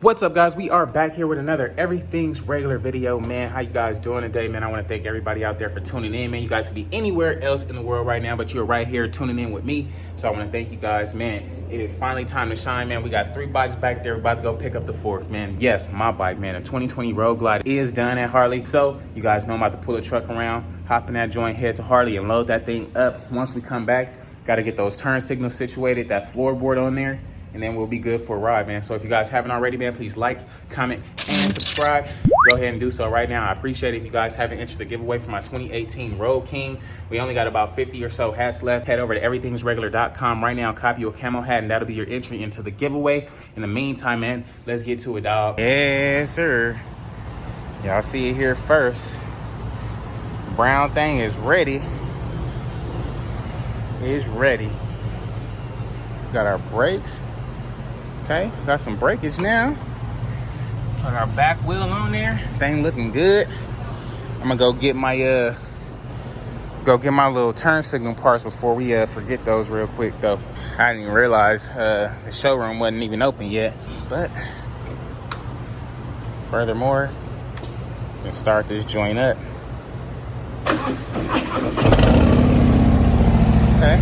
What's up, guys? We are back here with another Everything's Regular video, man. How you guys doing today, man? I want to thank everybody out there for tuning in, man. You guys could be anywhere else in the world right now, but you're right here tuning in with me. So I want to thank you guys, man. It is finally time to shine, man. We got 3 bikes back there. We're about to go pick up the 4th, man. Yes, my bike, man. A 2020 Road Glide is done at Harley. So you guys know I'm about to pull the truck around, hop in that joint, head to Harley, and load that thing up. Once we come back, got to get those turn signals situated, that floorboard on there, and then we'll be good for a ride, man. So if you guys haven't already, man, please like, comment, and subscribe. Go ahead and do so right now. I appreciate it if you guys haven't entered the giveaway for my 2018 Road King. We only got about 50 or so hats left. Head over to everythingsregular.com right now, copy your camo hat, and that'll be your entry into the giveaway. In the meantime, man, let's get to it, dog. Yes, sir. Y'all see it here first. Brown thing is ready. It's ready. Got our brakes. Okay, got some breakage now. Put our back wheel on there. Thing looking good. I'm gonna go get my little turn signal parts before we forget those real quick though. I didn't even realize the showroom wasn't even open yet. But furthermore, I'm gonna start this joint up. Okay,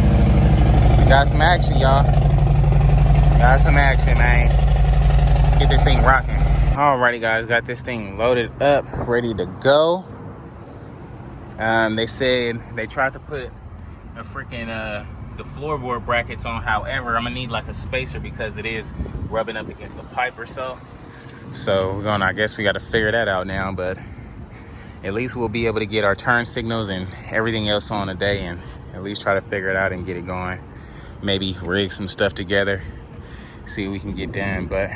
we got some action, y'all. Got some action, man. Let's get this thing rocking. Alrighty, guys, got this thing loaded up, ready to go. They said they tried to put a freaking the floorboard brackets on. However, I'm gonna need like a spacer because it is rubbing up against the pipe or so. So we're gonna, I guess we got to figure that out now. But at least we'll be able to get our turn signals and everything else on today, and at least try to figure it out and get it going. Maybe rig some stuff together. See what we can get done, but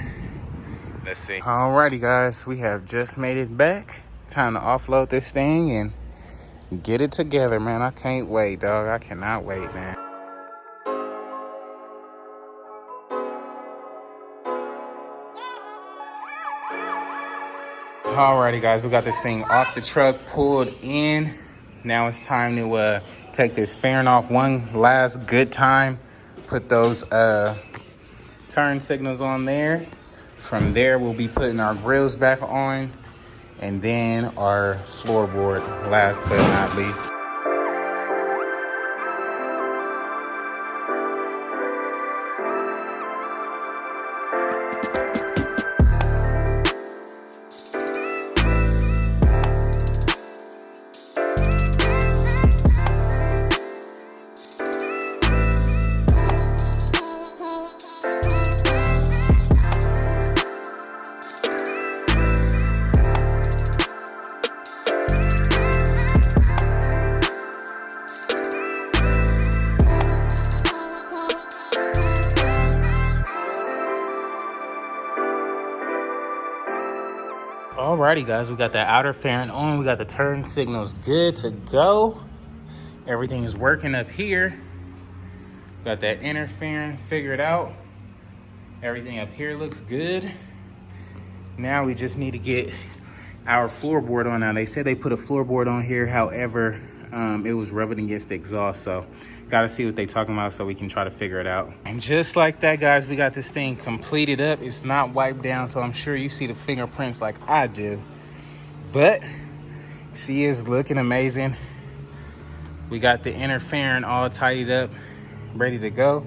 let's see. Alrighty, guys, we have just made it back. Time to offload this thing and get it together, man. I can't wait, dog. I cannot wait, man. Alrighty, guys, we got this thing off the truck, pulled in. Now it's time to take this fairing off one last good time. Put those turn signals on there. From there, we'll be putting our grills back on, and then our floorboard, last but not least. Alrighty, guys, we got the outer fairing on. We got the turn signals good to go. Everything is working up here. Got that inner fairing figured out. Everything up here looks good. Now we just need to get our floorboard on. Now they said they put a floorboard on here, however, it was rubbing against the exhaust, so gotta see what they talking about so we can try to figure it out. And just like that, guys, we got this thing completed up. It's not wiped down, so I'm sure you see the fingerprints like I do, but she is looking amazing. We got the inner fairing all tidied up, ready to go.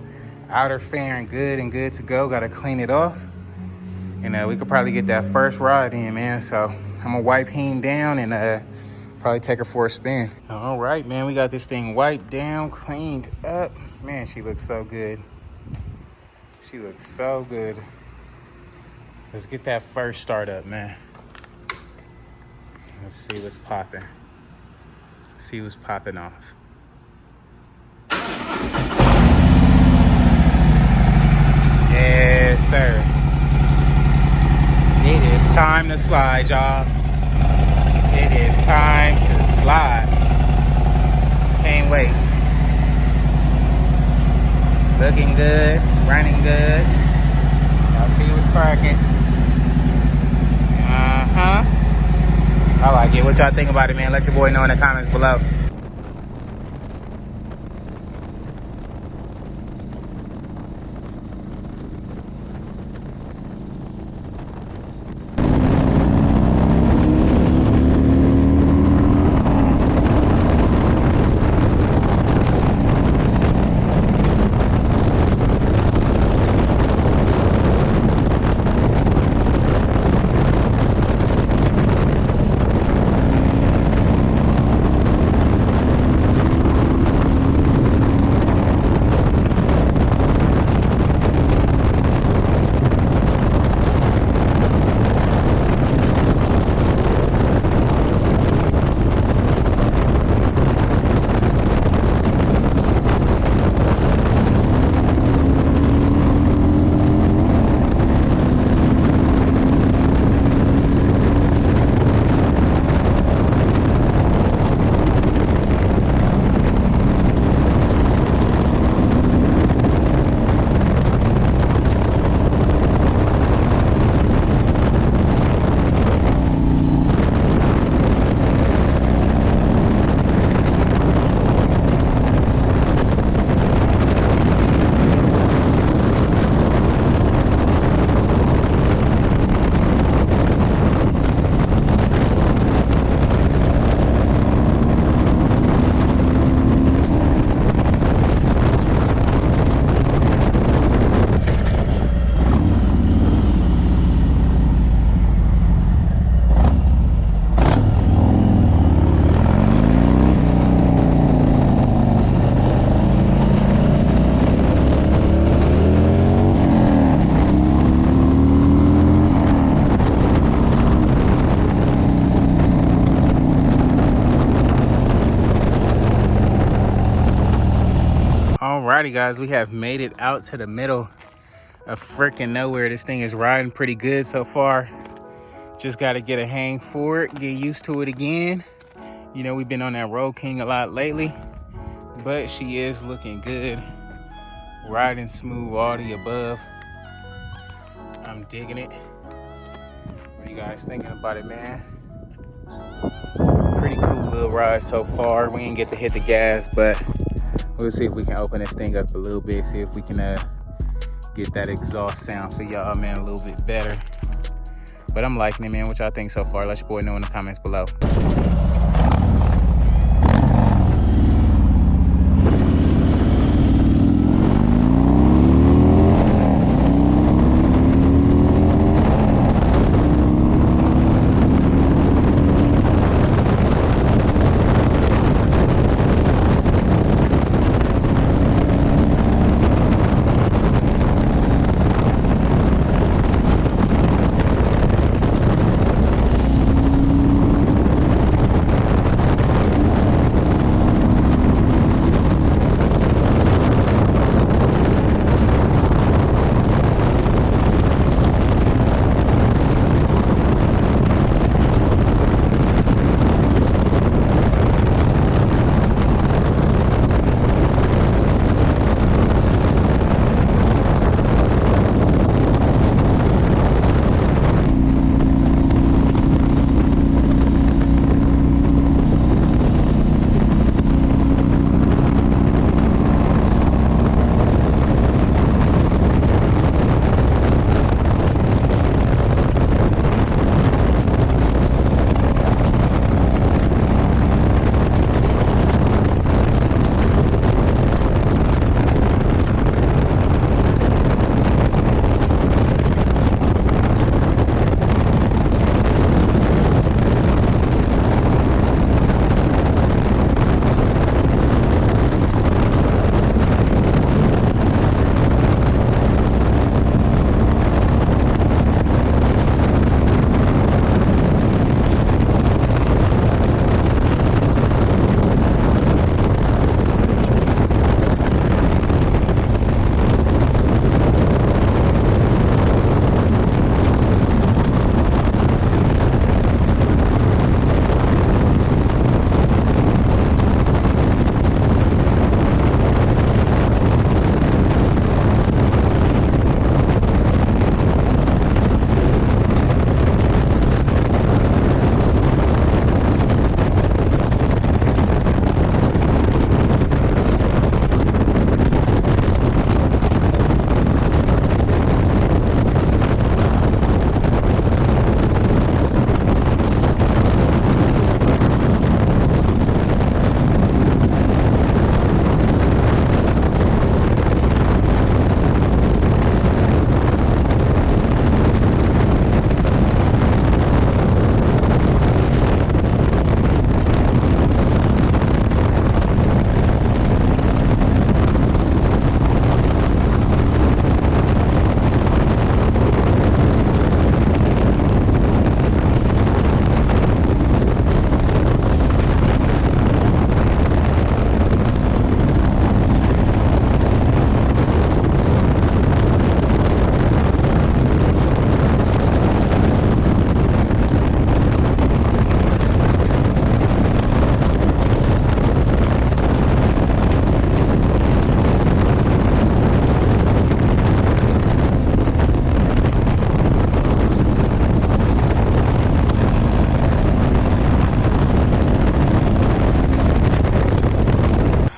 Outer fairing good and good to go. Gotta clean it off, and we could probably get that first ride in, man. So I'm gonna wipe him down and probably take her for a spin. All right, man, we got this thing wiped down, cleaned up. Man, she looks so good. She looks so good. Let's get that first start up, man. Let's see what's popping. See what's popping off. Yes, sir. It is time to slide, y'all. It is time to slide. Can't wait. Looking good, running good. Y'all see what's cracking. I like it. What y'all think about it, man? Let your boy know in the comments below. Alrighty guys, we have made it out to the middle of freaking nowhere. This thing is riding pretty good so far. Just got to get a hang for it, get used to it again. You know, we've been on that Road King a lot lately, but she is looking good. Riding smooth, all the above. I'm digging it. What are you guys thinking about it, man? Pretty cool little ride so far. We didn't get to hit the gas, but we'll see if we can open this thing up a little bit, see if we can get that exhaust sound for y'all, man, a little bit better. But I'm liking it, man. What y'all think so far? Let your boy know in the comments below.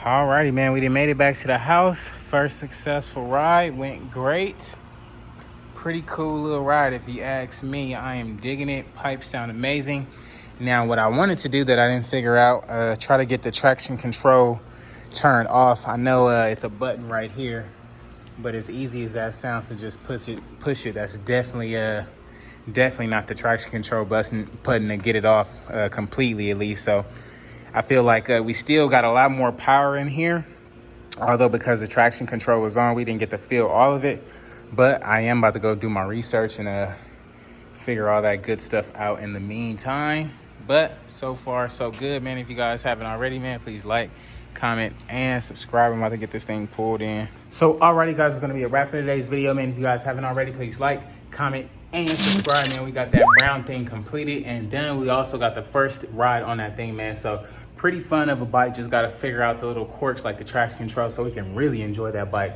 Alrighty, man, we done made it back to the house. First successful ride, went great. Pretty cool little ride if you ask me. I am digging it. Pipes sound amazing. Now, what I wanted to do that I didn't figure out, try to get the traction control turned off. I know it's a button right here, but as easy as that sounds to just push it, that's definitely not the traction control button to get it off completely, at least. So I feel like we still got a lot more power in here, although because the traction control was on, we didn't get to feel all of it. But I am about to go do my research and figure all that good stuff out in the meantime. But so far, so good, man. If you guys haven't already, man, please like comment, and subscribe. I'm about to get this thing pulled in. So alrighty guys, it's gonna be a wrap for today's video, man. If you guys haven't already, please like, comment, and subscribe, man. We got that brown thing completed and done. We also got the first ride on that thing, man. So pretty fun of a bike. Just got to figure out the little quirks like the traction control so we can really enjoy that bike.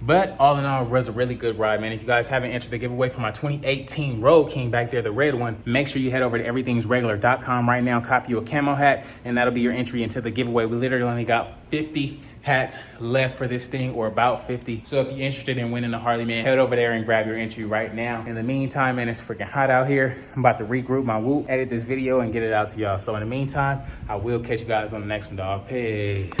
But all in all, it was a really good ride, man. If you guys haven't entered the giveaway for my 2018 Road King back there, the red one, make sure you head over to everythingsregular.com right now, copy you a camo hat, and that'll be your entry into the giveaway. We literally only got 50 hats left for this thing, or about 50. So if you're interested in winning the Harley, man, head over there and grab your entry right now. In the meantime, man, it's freaking hot out here. I'm about to regroup my whoop, edit this video, and get it out to y'all. So in the meantime, I will catch you guys on the next one, dog. Peace.